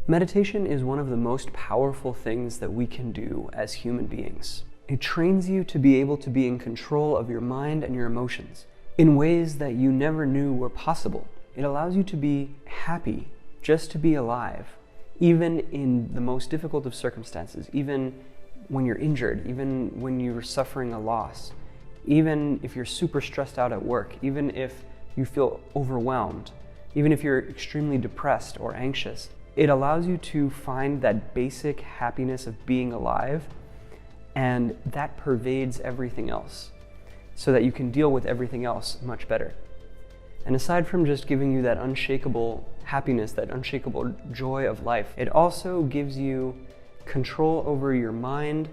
Meditation is one of the most powerful things that we can do as human beings. It trains you to be able to be in control of your mind and your emotions in ways that you never knew were possible. It allows you to be happy just to be alive, even in the most difficult of circumstances, even when you're injured, even when you're suffering a loss, even if you're super stressed out at work, even if you feel overwhelmed, even if you're extremely depressed or anxious. It allows you to find that basic happiness of being alive, and that pervades everything else, so that you can deal with everything else much better. And aside from just giving you that unshakable happiness, that unshakable joy of life, it also gives you control over your mind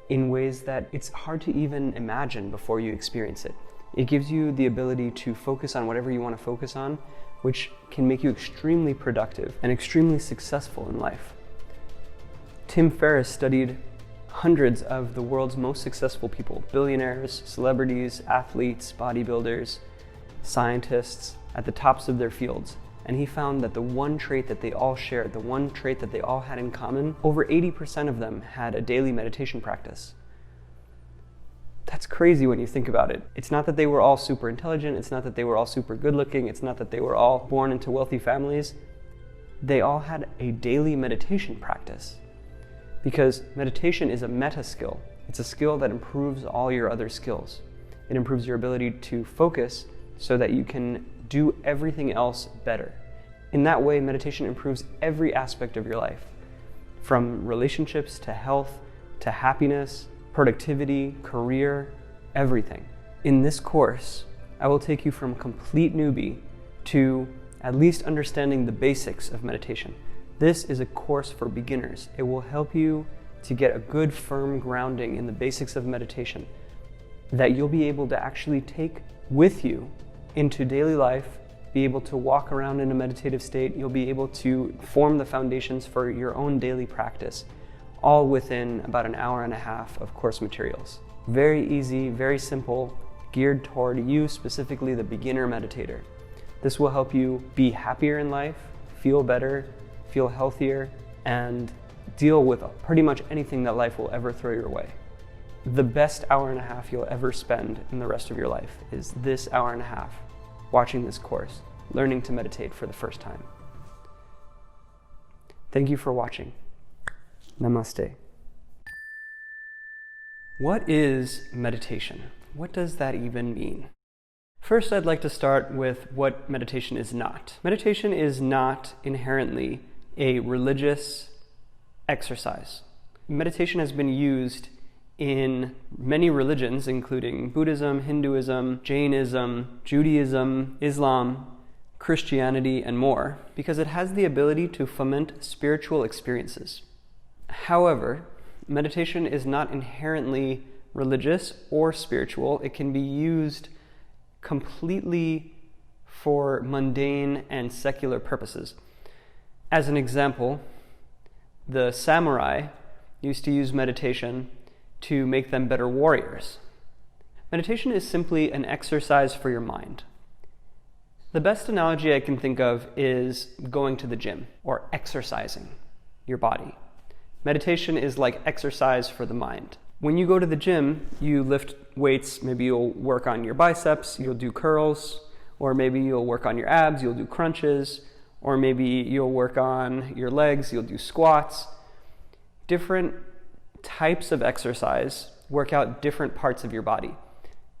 in ways that it's hard to even imagine before you experience it. It gives you the ability to focus on whatever you want to focus on, which can make you extremely productive and extremely successful in life. Tim Ferriss studied hundreds of the world's most successful people, billionaires, celebrities, athletes, bodybuilders, scientists at the tops of their fields. And he found that the one trait that they all shared, the one trait that they all had in common, over 80% of them had a daily meditation practice. That's crazy when you think about it. It's not that they were all super intelligent, it's not that they were all super good looking, it's not that they were all born into wealthy families. They all had a daily meditation practice. Because meditation is a meta skill. It's a skill that improves all your other skills. It improves your ability to focus so that you can do everything else better. In that way, meditation improves every aspect of your life, from relationships to health, to happiness, productivity, career, everything. In this course, I will take you from complete newbie to at least understanding the basics of meditation. This is a course for beginners. It will help you to get a good firm grounding in the basics of meditation that you'll be able to actually take with you into daily life, be able to walk around in a meditative state. You'll be able to form the foundations for your own daily practice, all within about an hour and a half of course materials. Very easy, very simple, geared toward you, specifically the beginner meditator. This will help you be happier in life, feel better, feel healthier, and deal with pretty much anything that life will ever throw your way. The best hour and a half you'll ever spend in the rest of your life is this hour and a half, watching this course, learning to meditate for the first time. Thank you for watching. Namaste. What is meditation? What does that even mean? First, I'd like to start with what meditation is not. Meditation is not inherently a religious exercise. Meditation has been used in many religions, including Buddhism, Hinduism, Jainism, Judaism, Islam, Christianity, and more, because it has the ability to foment spiritual experiences. However, meditation is not inherently religious or spiritual. It can be used completely for mundane and secular purposes. As an example, the samurai used to use meditation to make them better warriors. Meditation is simply an exercise for your mind. The best analogy I can think of is going to the gym or exercising your body. Meditation is like exercise for the mind. When you go to the gym, you lift weights. Maybe you'll work on your biceps, you'll do curls, or maybe you'll work on your abs, you'll do crunches, or maybe you'll work on your legs, you'll do squats. Different types of exercise work out different parts of your body.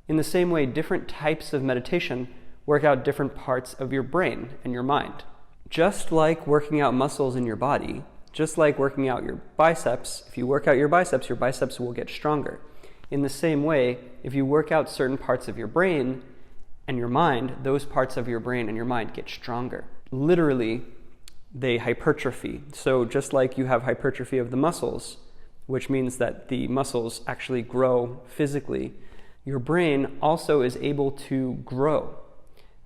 In the same way, different types of meditation work out different parts of your brain and your mind. Just like working out muscles in your body, just like working out your biceps, if you work out your biceps will get stronger. In the same way, if you work out certain parts of your brain and your mind, those parts of your brain and your mind get stronger. Literally, they hypertrophy. So just like you have hypertrophy of the muscles, which means that the muscles actually grow physically, your brain also is able to grow.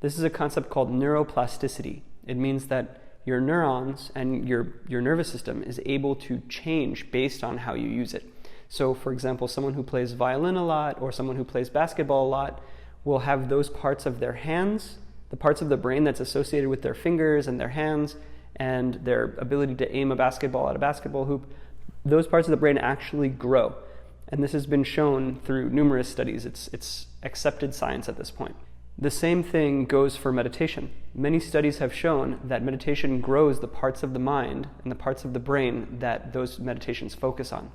This is a concept called neuroplasticity. It means that your neurons and your nervous system is able to change based on how you use it. So for example, someone who plays violin a lot or someone who plays basketball a lot will have those parts of their hands, the parts of the brain that's associated with their fingers and their hands and their ability to aim a basketball at a basketball hoop, those parts of the brain actually grow. And this has been shown through numerous studies. It's accepted science at this point. The same thing goes for meditation. Many studies have shown that meditation grows the parts of the mind and the parts of the brain that those meditations focus on.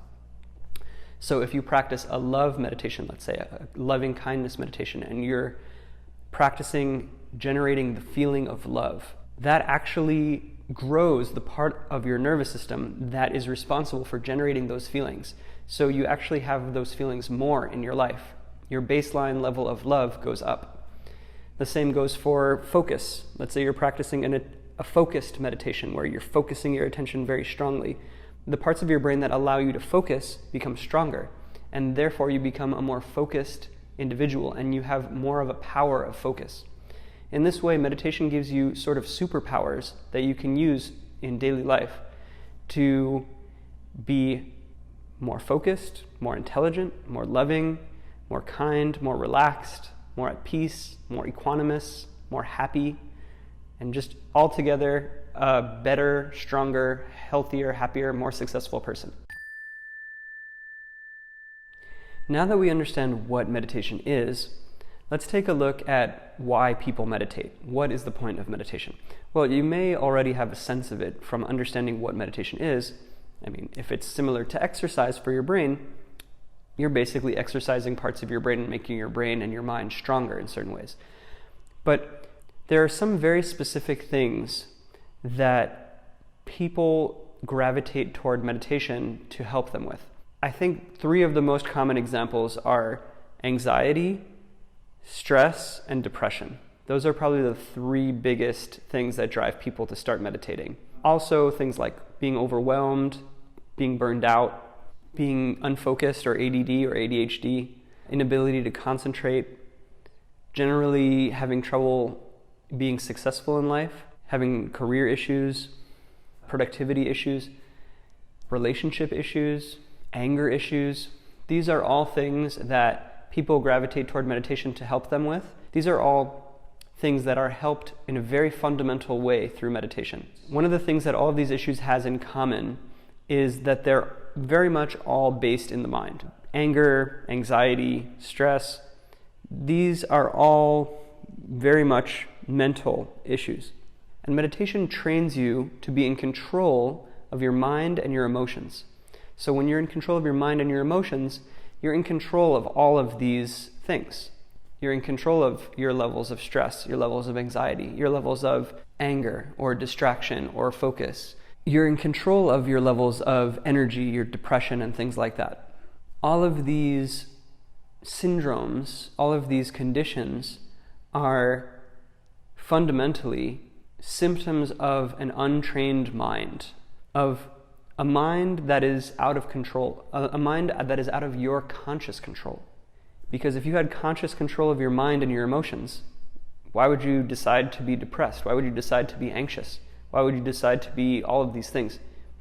So if you practice a love meditation, let's say a loving kindness meditation, and you're practicing generating the feeling of love, that actually grows the part of your nervous system that is responsible for generating those feelings. So you actually have those feelings more in your life. Your baseline level of love goes up. The same goes for focus. Let's say you're practicing a focused meditation where you're focusing your attention very strongly. The parts of your brain that allow you to focus become stronger, and therefore you become a more focused individual and you have more of a power of focus. In this way, meditation gives you sort of superpowers that you can use in daily life to be more focused, more intelligent, more loving, more kind, more relaxed, more at peace, more equanimous, more happy, and just altogether a better, stronger, healthier, happier, more successful person. Now that we understand what meditation is, let's take a look at why people meditate. What is the point of meditation? Well, you may already have a sense of it from understanding what meditation is. I mean, if it's similar to exercise for your brain, you're basically exercising parts of your brain and making your brain and your mind stronger in certain ways. But there are some very specific things that people gravitate toward meditation to help them with. I think 3 of the most common examples are anxiety, stress, and depression. Those are probably the 3 biggest things that drive people to start meditating. Also, things like being overwhelmed, being burned out, being unfocused or ADD or ADHD, inability to concentrate, generally having trouble being successful in life, having career issues, productivity issues, relationship issues, anger issues. These are all things that people gravitate toward meditation to help them with. These are all things that are helped in a very fundamental way through meditation. One of the things that all of these issues has in common is that they're very much all based in the mind. Anger, anxiety, stress, these are all very much mental issues. And meditation trains you to be in control of your mind and your emotions. So when you're in control of your mind and your emotions, you're in control of all of these things. You're in control of your levels of stress, your levels of anxiety, your levels of anger or distraction or focus. You're in control of your levels of energy, your depression, and things like that. All of these syndromes, all of these conditions are fundamentally symptoms of an untrained mind, of a mind that is out of control, a mind that is out of your conscious control. Because if you had conscious control of your mind and your emotions, why would you decide to be depressed? Why would you decide to be anxious? Why would you decide to be all of these things?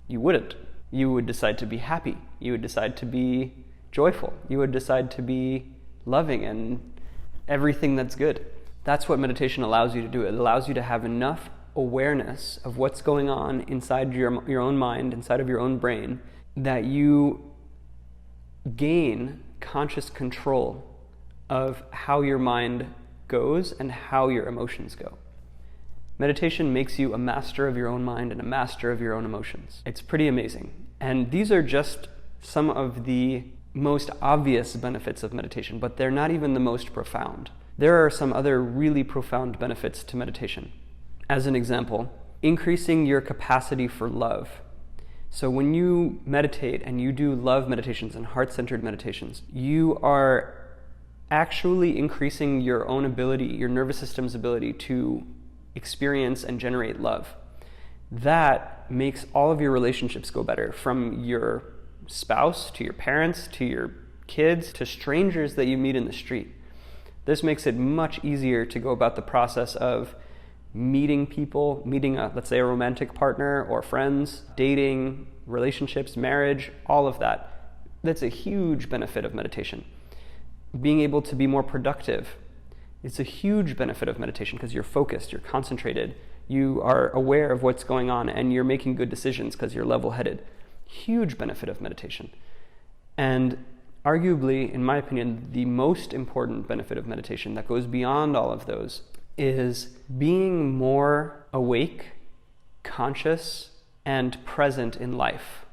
You wouldn't. You would decide to be happy. You would decide to be joyful. You would decide to be loving and everything that's good. That's what meditation allows you to do. It allows you to have enough awareness of what's going on inside your own mind, inside of your own brain, that you gain conscious control of how your mind goes and how your emotions go. Meditation makes you a master of your own mind and a master of your own emotions. It's pretty amazing. And these are just some of the most obvious benefits of meditation, but they're not even the most profound. There are some other really profound benefits to meditation. As an example, increasing your capacity for love. So when you meditate and you do love meditations and heart-centered meditations, you are actually increasing your own ability, your nervous system's ability to experience and generate love. That makes all of your relationships go better, from your spouse to your parents to your kids to strangers that you meet in the street. This makes it much easier to go about the process of meeting people, let's say a romantic partner or friends, dating, relationships, marriage, all of that. That's a huge benefit of meditation. Being able to be more productive, it's a huge benefit of meditation because you're focused, you're concentrated, You are aware of what's going on, and you're making good decisions because you're level-headed. Huge benefit of meditation. And arguably, in my opinion, the most important benefit of meditation that goes beyond all of those is being more awake, conscious, and present in life.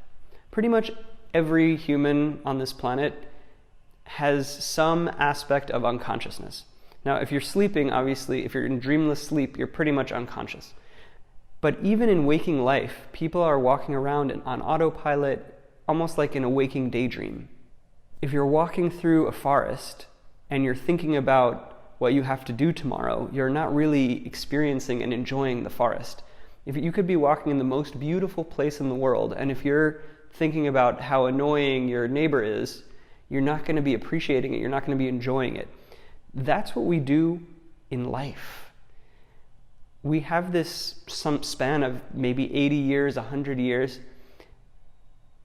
Pretty much every human on this planet has some aspect of unconsciousness. Now, if you're sleeping, obviously, if you're in dreamless sleep, you're pretty much unconscious. But even in waking life, people are walking around on autopilot, almost like in a waking daydream. If you're walking through a forest and you're thinking about what you have to do tomorrow, you're not really experiencing and enjoying the forest. If you could be walking in the most beautiful place in the world, and if you're thinking about how annoying your neighbor is, you're not going to be appreciating it, you're not going to be enjoying it. That's what we do in life. We have this some span of maybe 80 years, 100 years,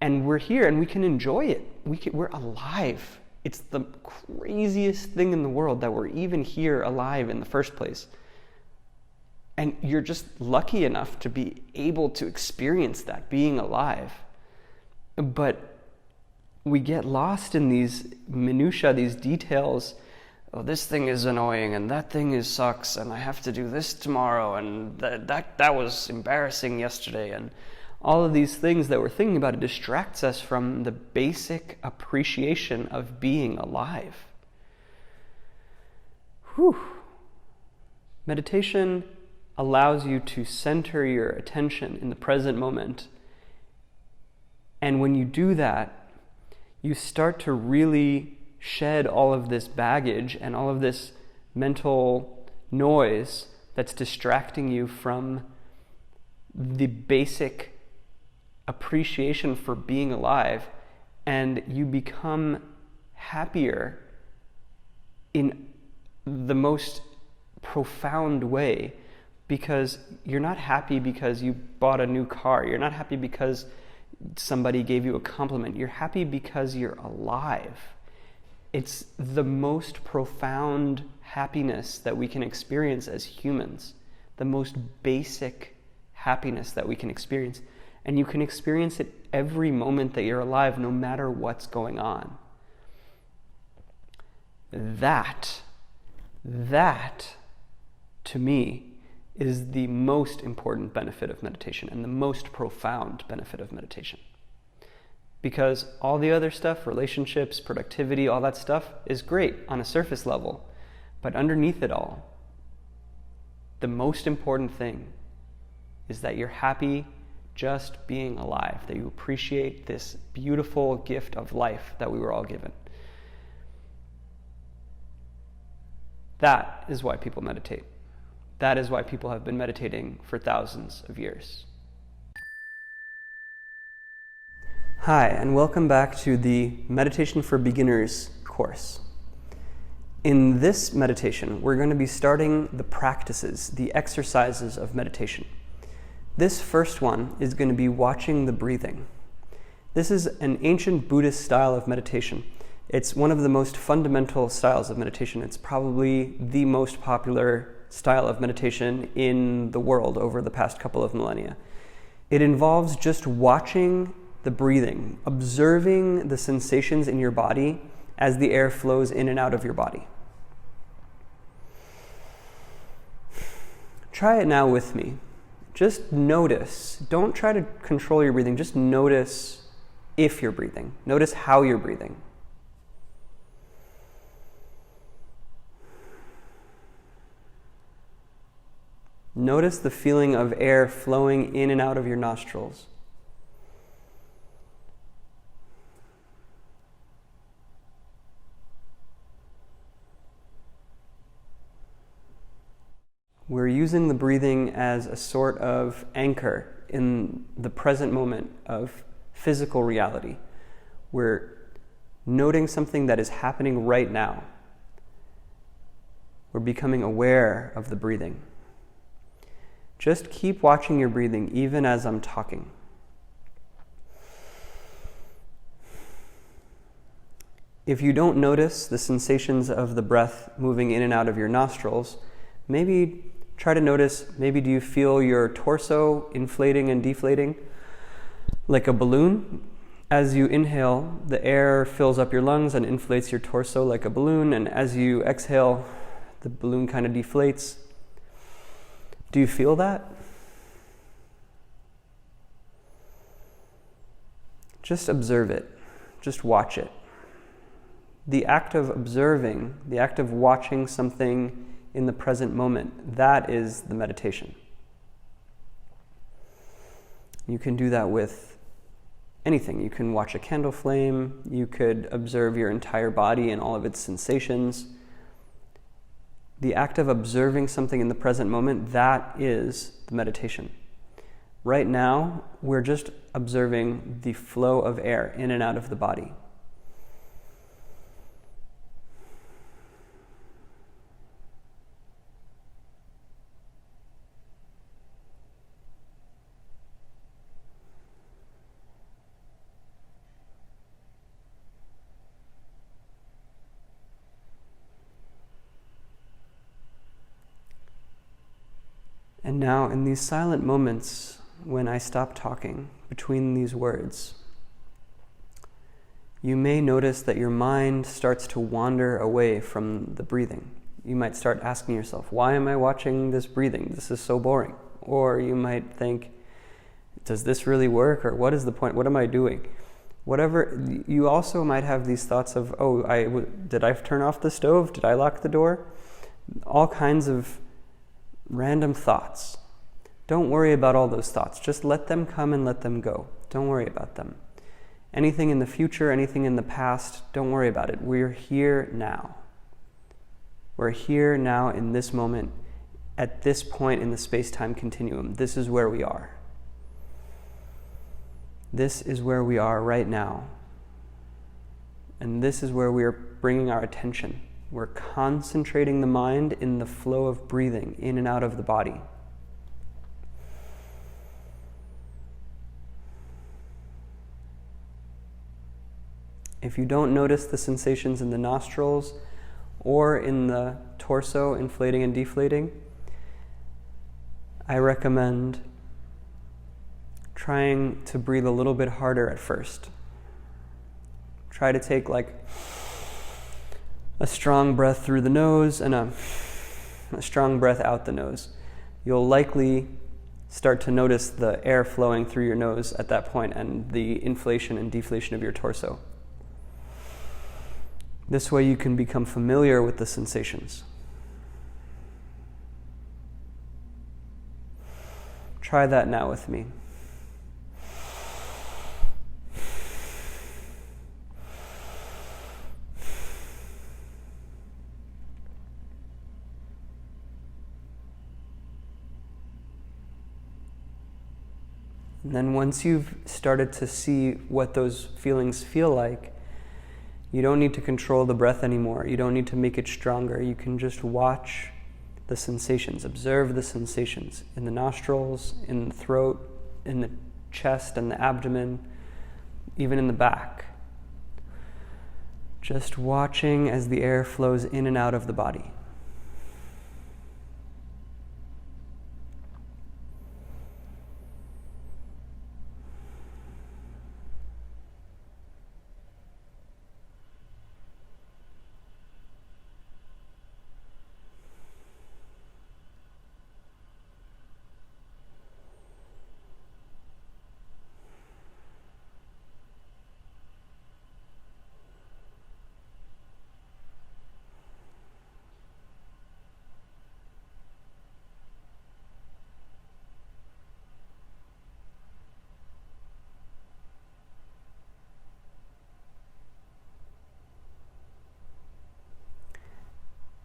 and we're here and we can enjoy it. We're alive. It's the craziest thing in the world that we're even here alive in the first place. And you're just lucky enough to be able to experience that, being alive. But we get lost in these minutiae, these details. Oh, this thing is annoying, and that thing sucks, and I have to do this tomorrow, and that was embarrassing yesterday, and all of these things that we're thinking about, it distracts us from the basic appreciation of being alive. Whew. Meditation allows you to center your attention in the present moment, and when you do that, you start to really shed all of this baggage and all of this mental noise that's distracting you from the basic appreciation for being alive, and you become happier in the most profound way, because you're not happy because you bought a new car, you're not happy because somebody gave you a compliment, you're happy because you're alive. It's the most profound happiness that we can experience as humans, the most basic happiness that we can experience. And you can experience it every moment that you're alive, no matter what's going on. That, to me, is the most important benefit of meditation and the most profound benefit of meditation. Because all the other stuff, relationships, productivity, all that stuff is great on a surface level. But underneath it all, the most important thing is that you're happy just being alive, that you appreciate this beautiful gift of life that we were all given. That is why people meditate. That is why people have been meditating for thousands of years. Hi, and welcome back to the Meditation for Beginners course. In this meditation, we're going to be starting the practices, the exercises of meditation. This first one is going to be watching the breathing. This is an ancient Buddhist style of meditation. It's one of the most fundamental styles of meditation. It's probably the most popular style of meditation in the world over the past couple of millennia. It involves just watching the breathing, observing the sensations in your body as the air flows in and out of your body. Try it now with me. Just notice. Don't try to control your breathing. Just notice if you're breathing. Notice how you're breathing. Notice the feeling of air flowing in and out of your nostrils. We're using the breathing as a sort of anchor in the present moment of physical reality. We're noting something that is happening right now. We're becoming aware of the breathing. Just keep watching your breathing even as I'm talking. If you don't notice the sensations of the breath moving in and out of your nostrils, maybe Try to notice, maybe do you feel your torso inflating and deflating like a balloon? As you inhale, the air fills up your lungs and inflates your torso like a balloon, and as you exhale, the balloon kind of deflates. Do you feel that? Just observe it. Just watch it. The act of observing, the act of watching something in the present moment, that is the meditation. You can do that with anything. You can watch a candle flame. You could observe your entire body and all of its sensations. The act of observing something in the present moment, that is the meditation. Right now, we're just observing the flow of air in and out of the body. And now, in these silent moments, when I stop talking between these words, you may notice that your mind starts to wander away from the breathing. You might start asking yourself, why am I watching this breathing? This is so boring. Or you might think, does this really work? Or what is the point? What am I doing? Whatever. You also might have these thoughts of, did I turn off the stove? Did I lock the door? All kinds of random thoughts. Don't worry about all those thoughts. Just let them come and let them go. Don't worry about them. Anything in the future, anything in the past, don't worry about it. We're here now. We're here now in this moment, at this point in the space-time continuum. This is where we are. This is where we are right now. And this is where we are bringing our attention. We're concentrating the mind in the flow of breathing in and out of the body. If you don't notice the sensations in the nostrils or in the torso inflating and deflating, I recommend trying to breathe a little bit harder at first. Try to take a strong breath through the nose and a strong breath out the nose. You'll likely start to notice the air flowing through your nose at that point and the inflation and deflation of your torso. This way you can become familiar with the sensations. Try that now with me. And then once you've started to see what those feelings feel like, you don't need to control the breath anymore. You don't need to make it stronger. You can just watch the sensations, observe the sensations in the nostrils, in the throat, in the chest and the abdomen, even in the back. Just watching as the air flows in and out of the body.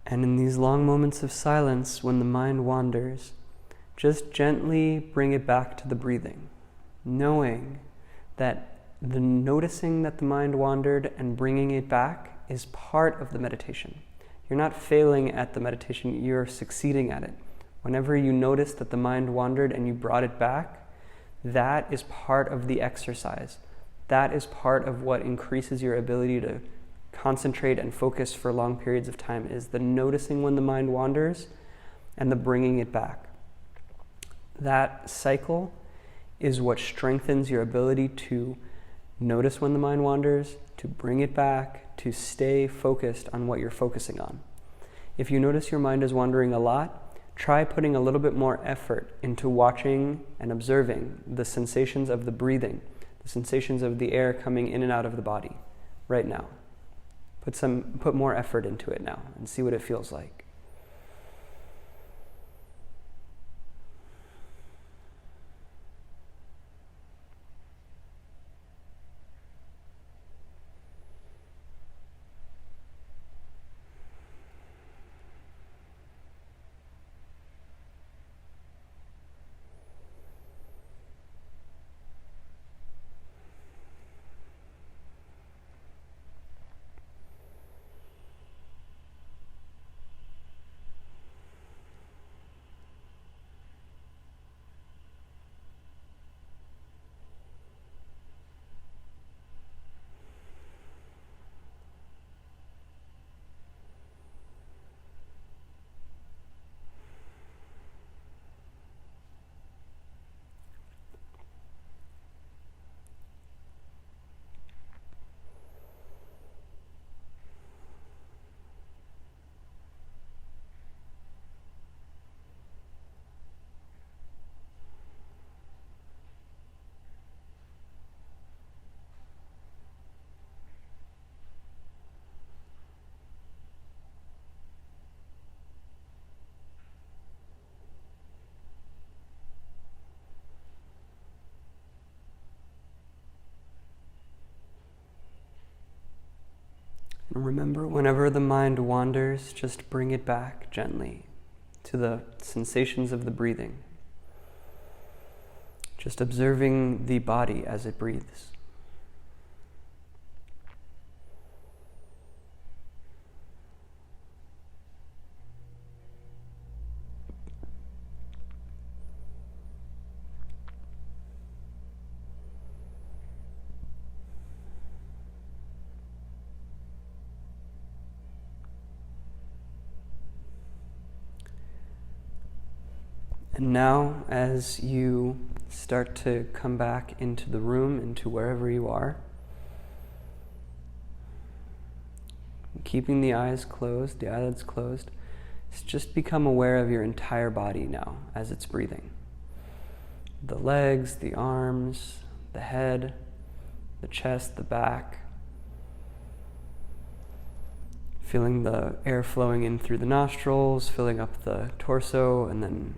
And in these long moments of silence, when the mind wanders, just gently bring it back to the breathing, knowing that the noticing that the mind wandered and bringing it back is part of the meditation. You're not failing at the meditation, you're succeeding at it. Whenever you notice that the mind wandered and you brought it back, that is part of the exercise. That is part of what increases your ability to concentrate and focus for long periods of time, is the noticing when the mind wanders and the bringing it back. That cycle is what strengthens your ability to notice when the mind wanders, to bring it back, to stay focused on what you're focusing on. If you notice your mind is wandering a lot, try putting a little bit more effort into watching and observing the sensations of the breathing, the sensations of the air coming in and out of the body right now. Put more effort into it now and see what it feels like. Remember, whenever the mind wanders, just bring it back gently to the sensations of the breathing. Just observing the body as it breathes. And now, as you start to come back into the room, into wherever you are, keeping the eyes closed, the eyelids closed, just become aware of your entire body now as it's breathing. The legs, the arms, the head, the chest, the back. Feeling the air flowing in through the nostrils, filling up the torso, and then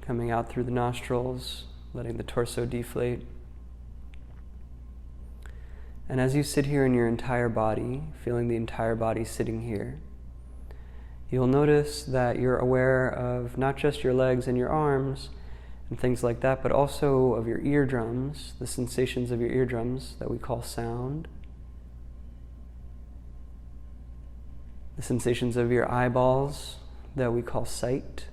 coming out through the nostrils, letting the torso deflate. And as you sit here in your entire body, feeling the entire body sitting here, you'll notice that you're aware of not just your legs and your arms and things like that, but also of your eardrums, the sensations of your eardrums that we call sound, the sensations of your eyeballs that we call sight.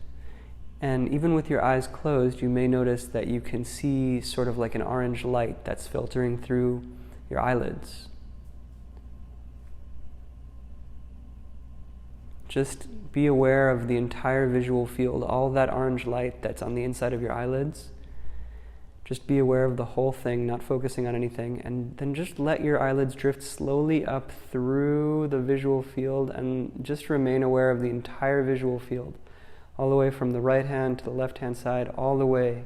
And even with your eyes closed, you may notice that you can see sort of like an orange light that's filtering through your eyelids. Just be aware of the entire visual field, all that orange light that's on the inside of your eyelids. Just be aware of the whole thing, not focusing on anything, and then just let your eyelids drift slowly up through the visual field and just remain aware of the entire visual field. All the way from the right hand to the left hand side, all the way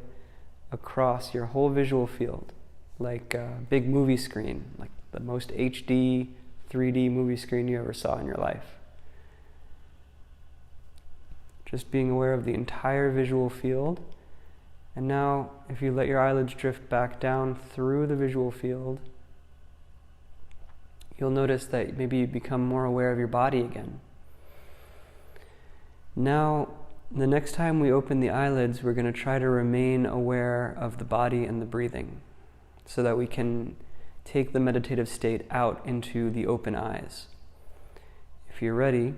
across your whole visual field, like a big movie screen, like the most HD 3D movie screen you ever saw in your life. Just being aware of the entire visual field. And now, if you let your eyelids drift back down through the visual field, you'll notice that maybe you become more aware of your body again. Now, the next time we open the eyelids, we're going to try to remain aware of the body and the breathing so that we can take the meditative state out into the open eyes. If you're ready,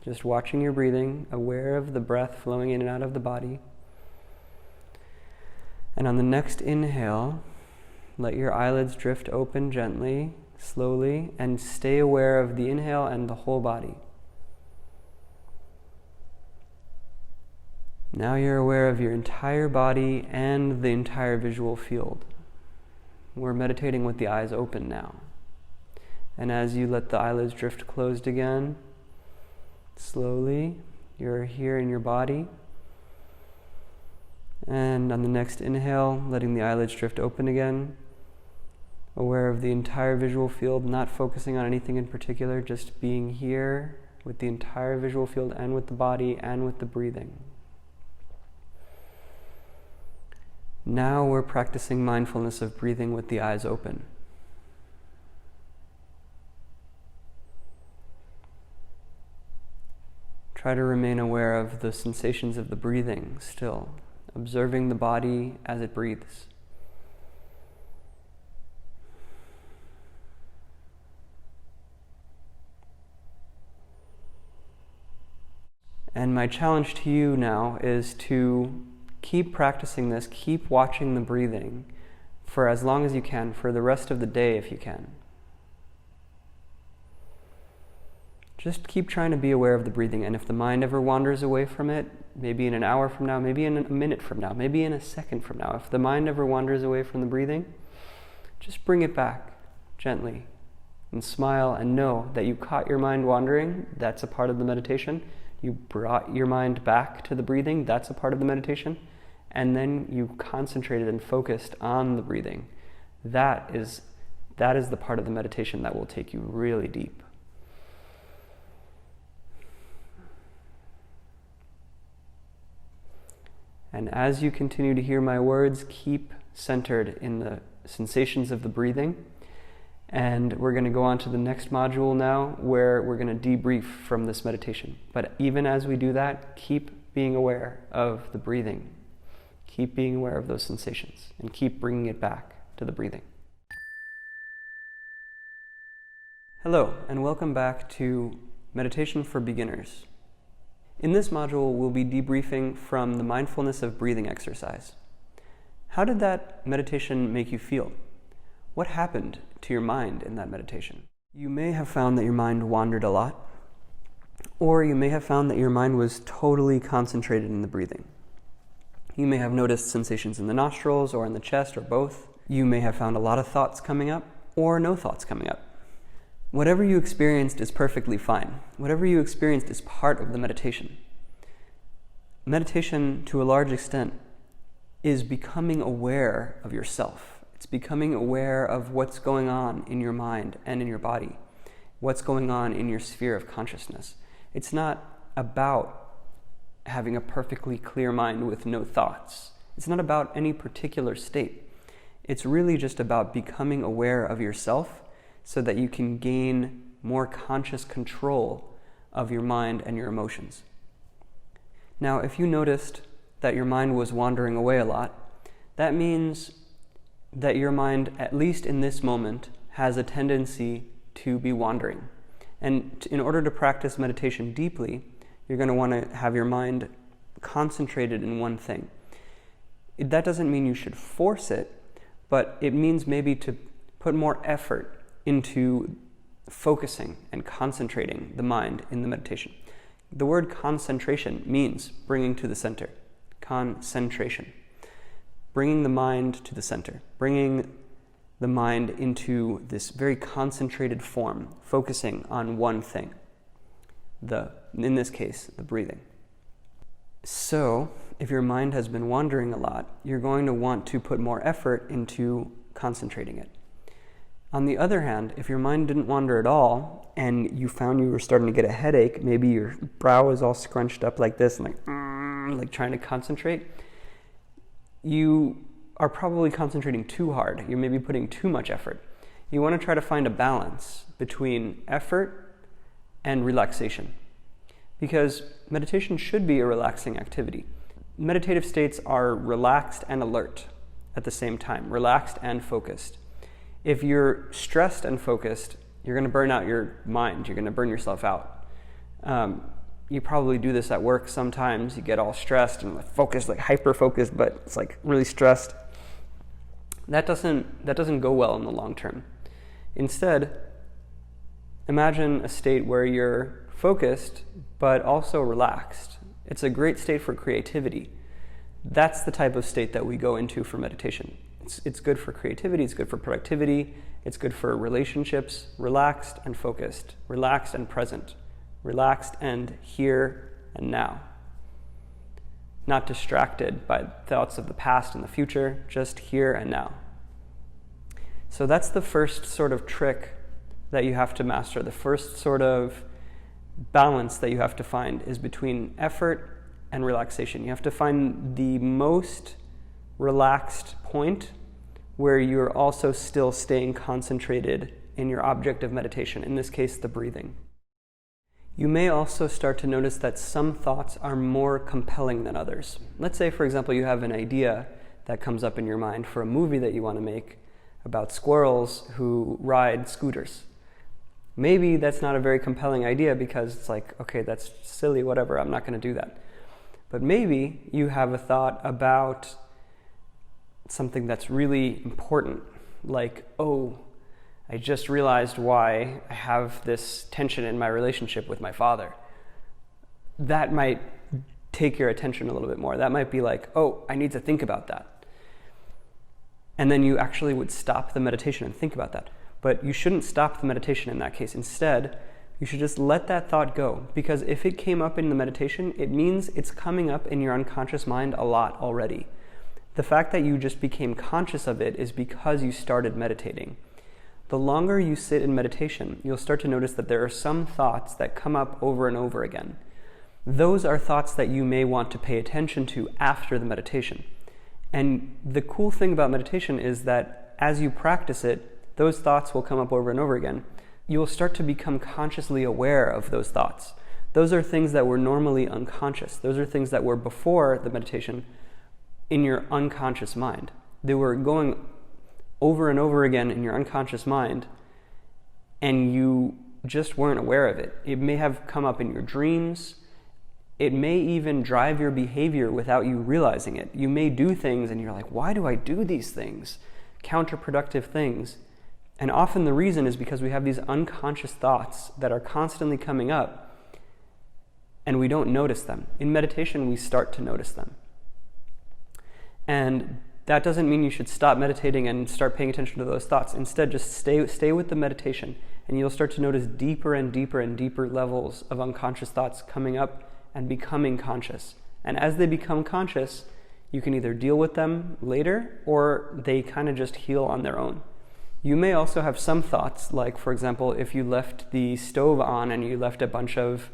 just watching your breathing, aware of the breath flowing in and out of the body. And on the next inhale, let your eyelids drift open gently, slowly, and stay aware of the inhale and the whole body. Now you're aware of your entire body and the entire visual field. We're meditating with the eyes open now. And as you let the eyelids drift closed again, slowly, you're here in your body. And on the next inhale, letting the eyelids drift open again, aware of the entire visual field, not focusing on anything in particular, just being here with the entire visual field and with the body and with the breathing. Now we're practicing mindfulness of breathing with the eyes open. Try to remain aware of the sensations of the breathing still, observing the body as it breathes. And my challenge to you now is to keep practicing this, keep watching the breathing for as long as you can, for the rest of the day if you can. Just keep trying to be aware of the breathing, and if the mind ever wanders away from it, maybe in an hour from now, maybe in a minute from now, maybe in a second from now, if the mind ever wanders away from the breathing, just bring it back gently and smile and know that you caught your mind wandering. That's a part of the meditation. You brought your mind back to the breathing. That's a part of the meditation. And then you concentrated and focused on the breathing. That is the part of the meditation that will take you really deep. And as you continue to hear my words, keep centered in the sensations of the breathing. And we're going to go on to the next module now, where we're going to debrief from this meditation. But even as we do that, keep being aware of the breathing. Keep being aware of those sensations, and keep bringing it back to the breathing. Hello, and welcome back to Meditation for Beginners. In this module, we'll be debriefing from the mindfulness of breathing exercise. How did that meditation make you feel? What happened to your mind in that meditation? You may have found that your mind wandered a lot, or you may have found that your mind was totally concentrated in the breathing. You may have noticed sensations in the nostrils or in the chest or both. You may have found a lot of thoughts coming up or no thoughts coming up. Whatever you experienced is perfectly fine. Whatever you experienced is part of the meditation. Meditation, to a large extent, is becoming aware of yourself. It's becoming aware of what's going on in your mind and in your body, what's going on in your sphere of consciousness. It's not about having a perfectly clear mind with no thoughts. It's not about any particular state. It's really just about becoming aware of yourself so that you can gain more conscious control of your mind and your emotions. Now, if you noticed that your mind was wandering away a lot, that means that your mind, at least in this moment, has a tendency to be wandering. And in order to practice meditation deeply, you're going to want to have your mind concentrated in one thing. That doesn't mean you should force it, but it means maybe to put more effort into focusing and concentrating the mind in the meditation. The word concentration means bringing to the center. Concentration. Bringing the mind to the center. Bringing the mind into this very concentrated form, focusing on one thing. In this case, the breathing. So, if your mind has been wandering a lot, you're going to want to put more effort into concentrating it. On the other hand, if your mind didn't wander at all, and you found you were starting to get a headache, maybe your brow is all scrunched up like this, and like trying to concentrate, you are probably concentrating too hard. You're maybe putting too much effort. You want to try to find a balance between effort and relaxation. Because meditation should be a relaxing activity. Meditative states are relaxed and alert at the same time, relaxed and focused. If you're stressed and focused, you're going to burn out your mind. You're going to burn yourself out. You probably do this at work sometimes. You get all stressed and focused, like hyper-focused, but it's like really stressed. That doesn't go well in the long term. Instead, imagine a state where you're focused, but also relaxed. It's a great state for creativity. That's the type of state that we go into for meditation. It's good for creativity, it's good for productivity, it's good for relationships, relaxed and focused, relaxed and present, relaxed and here and now. Not distracted by thoughts of the past and the future, just here and now. So that's the first sort of trick that you have to master. The first sort of balance that you have to find is between effort and relaxation. You have to find the most relaxed point where you're also still staying concentrated in your object of meditation, in this case, the breathing. You may also start to notice that some thoughts are more compelling than others. Let's say, for example, you have an idea that comes up in your mind for a movie that you want to make about squirrels who ride scooters. Maybe that's not a very compelling idea because it's like, okay, that's silly, whatever, I'm not going to do that. But maybe you have a thought about something that's really important, like, oh, I just realized why I have this tension in my relationship with my father. That might take your attention a little bit more. That might be like, oh, I need to think about that. And then you actually would stop the meditation and think about that. But you shouldn't stop the meditation in that case. Instead, you should just let that thought go. Because if it came up in the meditation, it means it's coming up in your unconscious mind a lot already. The fact that you just became conscious of it is because you started meditating. The longer you sit in meditation, you'll start to notice that there are some thoughts that come up over and over again. Those are thoughts that you may want to pay attention to after the meditation. And the cool thing about meditation is that as you practice it, those thoughts will come up over and over again. You will start to become consciously aware of those thoughts. Those are things that were normally unconscious. Those are things that were before the meditation in your unconscious mind. They were going over and over again in your unconscious mind, and you just weren't aware of it. It may have come up in your dreams. It may even drive your behavior without you realizing it. You may do things and you're like, why do I do these things? Counterproductive things. And often the reason is because we have these unconscious thoughts that are constantly coming up and we don't notice them. In meditation, we start to notice them. And that doesn't mean you should stop meditating and start paying attention to those thoughts. Instead, just stay with the meditation, and you'll start to notice deeper and deeper and deeper levels of unconscious thoughts coming up and becoming conscious. And as they become conscious, you can either deal with them later or they kind of just heal on their own. You may also have some thoughts, like, for example, if you left the stove on and you left a bunch of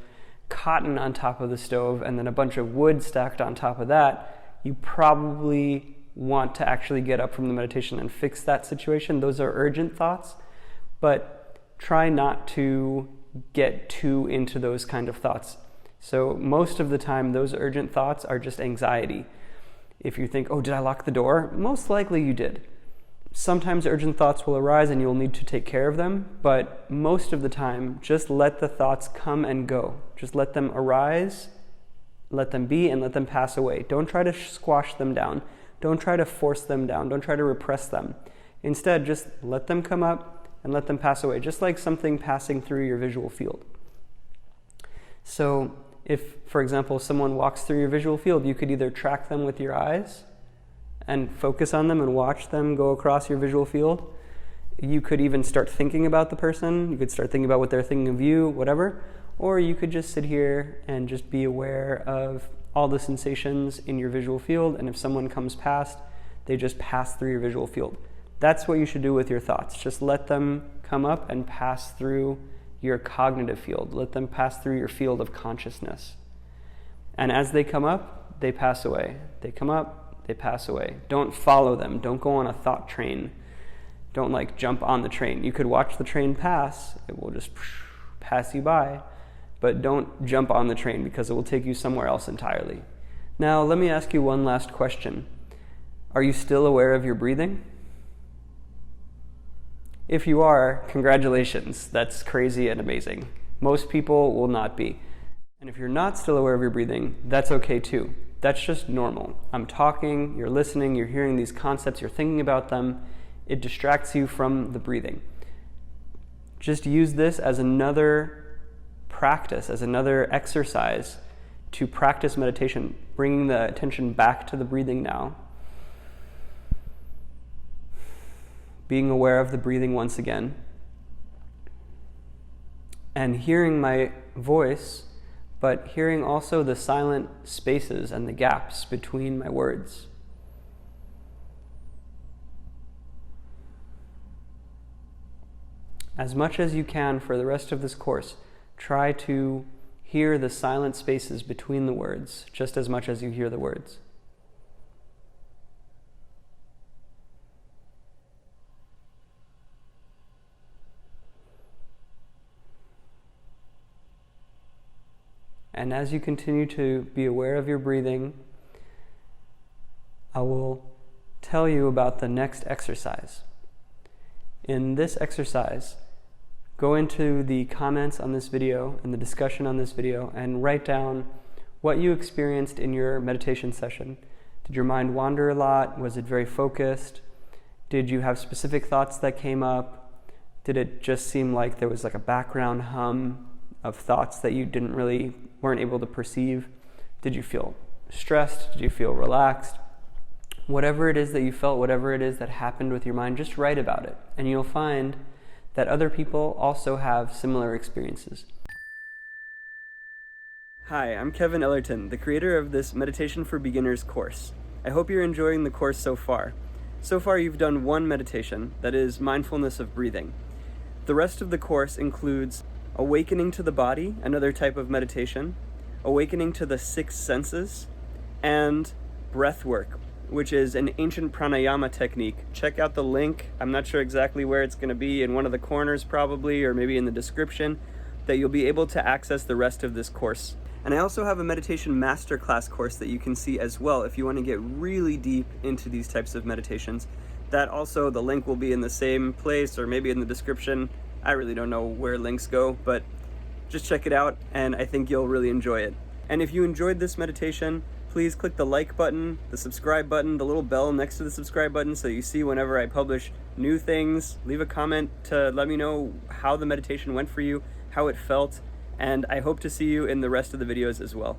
cotton on top of the stove and then a bunch of wood stacked on top of that, you probably want to actually get up from the meditation and fix that situation. Those are urgent thoughts, but try not to get too into those kind of thoughts. So most of the time, those urgent thoughts are just anxiety. If you think, oh, did I lock the door? Most likely you did. Sometimes urgent thoughts will arise and you'll need to take care of them, but most of the time, just let the thoughts come and go. Just let them arise, let them be, and let them pass away. Don't try to squash them down. Don't try to force them down. Don't try to repress them. Instead, just let them come up and let them pass away, just like something passing through your visual field. So if, for example, someone walks through your visual field, you could either track them with your eyes and focus on them and watch them go across your visual field. You could even start thinking about the person. You could start thinking about what they're thinking of you, whatever. Or you could just sit here and just be aware of all the sensations in your visual field, and if someone comes past, they just pass through your visual field. That's what you should do with your thoughts. Just let them come up and pass through your cognitive field. Let them pass through your field of consciousness. And as they come up, they pass away. They come up, they pass away. Don't follow them. Don't go on a thought train. Don't jump on the train. You could watch the train pass. It will just pass you by. But don't jump on the train because it will take you somewhere else entirely. Now, let me ask you one last question. Are you still aware of your breathing? If you are, congratulations. That's crazy and amazing. Most people will not be. And if you're not still aware of your breathing, that's okay too. That's just normal. I'm talking, you're listening, you're hearing these concepts, you're thinking about them. It distracts you from the breathing. Just use this as another practice, as another exercise to practice meditation, bringing the attention back to the breathing now. Being aware of the breathing once again. And hearing my voice, but hearing also the silent spaces and the gaps between my words. As much as you can for the rest of this course, try to hear the silent spaces between the words just as much as you hear the words. And as you continue to be aware of your breathing, I will tell you about the next exercise. In this exercise, go into the comments on this video and the discussion on this video and write down what you experienced in your meditation session. Did your mind wander a lot? Was it very focused? Did you have specific thoughts that came up? Did it just seem like there was like a background hum of thoughts that you weren't able to perceive? Did you feel stressed? Did you feel relaxed? Whatever it is that you felt, whatever it is that happened with your mind, just write about it. And you'll find that other people also have similar experiences. Hi, I'm Kevin Ellerton, the creator of this Meditation for Beginners course. I hope you're enjoying the course so far. So far you've done one meditation, that is mindfulness of breathing. The rest of the course includes awakening to the body, another type of meditation, awakening to the six senses, and breath work, which is an ancient pranayama technique. Check out the link. I'm not sure exactly where it's going to be, in one of the corners probably, or maybe in the description, that you'll be able to access the rest of this course. And I also have a meditation masterclass course that you can see as well if you want to get really deep into these types of meditations. That also, the link will be in the same place or maybe in the description. I really don't know where links go, but just check it out and I think you'll really enjoy it. And if you enjoyed this meditation, please click the like button, the subscribe button, the little bell next to the subscribe button so you see whenever I publish new things. Leave a comment to let me know how the meditation went for you, how it felt, and I hope to see you in the rest of the videos as well.